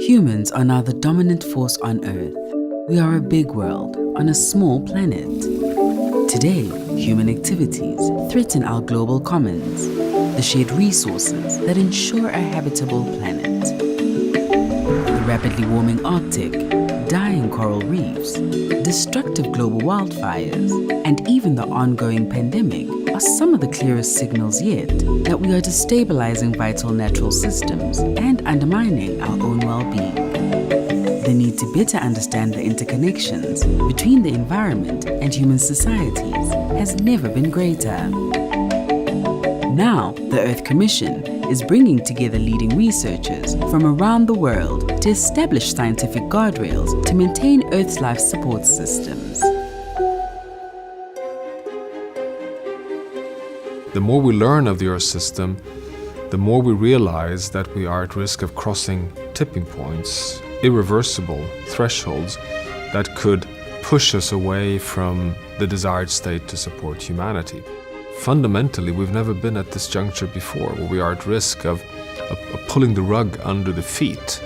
Humans are now the dominant force on Earth. We are a big world on a small planet. Today, human activities threaten our global commons, the shared resources that ensure a habitable planet. The rapidly warming Arctic, dying coral reefs, destructive global wildfires, and even the ongoing pandemic are some of the clearest signals yet that we are destabilizing vital natural systems and undermining our own well-being. The need to better understand the interconnections between the environment and human societies has never been greater. Now, the Earth Commission is bringing together leading researchers from around the world to establish scientific guardrails to maintain Earth's life support systems. The more we learn of the Earth system, the more we realize that we are at risk of crossing tipping points, irreversible thresholds that could push us away from the desired state to support humanity. Fundamentally, we've never been at this juncture before, where we are at risk of pulling the rug under the feet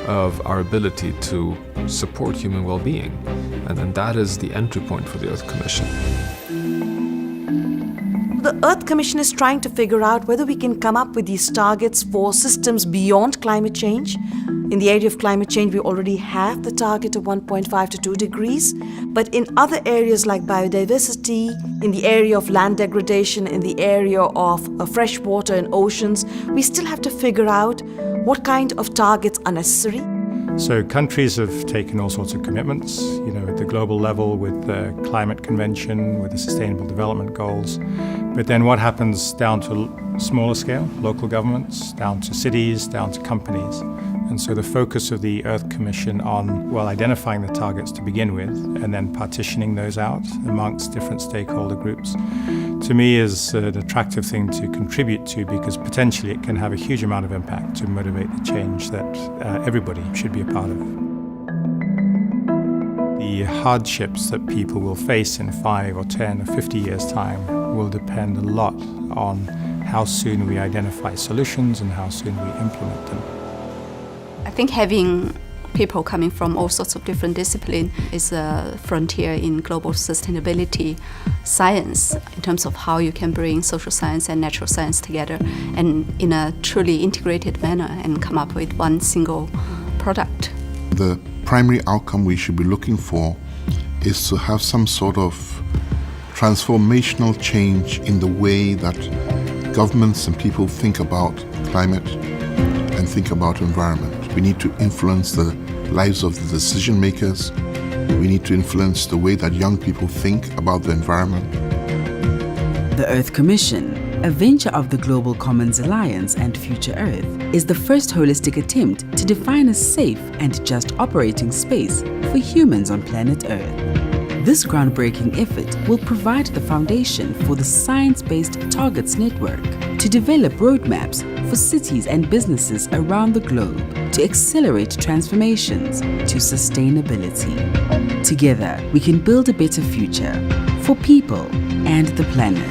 of our ability to support human well-being. And that is the entry point for the Earth Commission. The Earth Commission is trying to figure out whether we can come up with these targets for systems beyond climate change. In the area of climate change, we already have the target of 1.5 to 2 degrees. But in other areas like biodiversity, in the area of land degradation, in the area of fresh water and oceans, we still have to figure out what kind of targets are necessary. So countries have taken all sorts of commitments, at the global level with the Climate Convention, with the Sustainable Development Goals. But then what happens down to smaller scale, local governments, down to cities, down to companies? And so the focus of the Earth Commission on, identifying the targets to begin with, and then partitioning those out amongst different stakeholder groups, to me is an attractive thing to contribute to, because potentially it can have a huge amount of impact to motivate the change that everybody should be a part of. The hardships that people will face in 5 or 10 or 50 years' time will depend a lot on how soon we identify solutions and how soon we implement them. I think having people coming from all sorts of different disciplines is a frontier in global sustainability science, in terms of how you can bring social science and natural science together and in a truly integrated manner and come up with one single product. The primary outcome we should be looking for is to have some sort of transformational change in the way that governments and people think about climate and think about environment. We need to influence the lives of the decision makers. We need to influence the way that young people think about the environment. The Earth Commission, a venture of the Global Commons Alliance and Future Earth, is the first holistic attempt to define a safe and just operating space for humans on planet Earth. This groundbreaking effort will provide the foundation for the Science-Based Targets Network to develop roadmaps for cities and businesses around the globe to accelerate transformations to sustainability. Together, we can build a better future for people and the planet.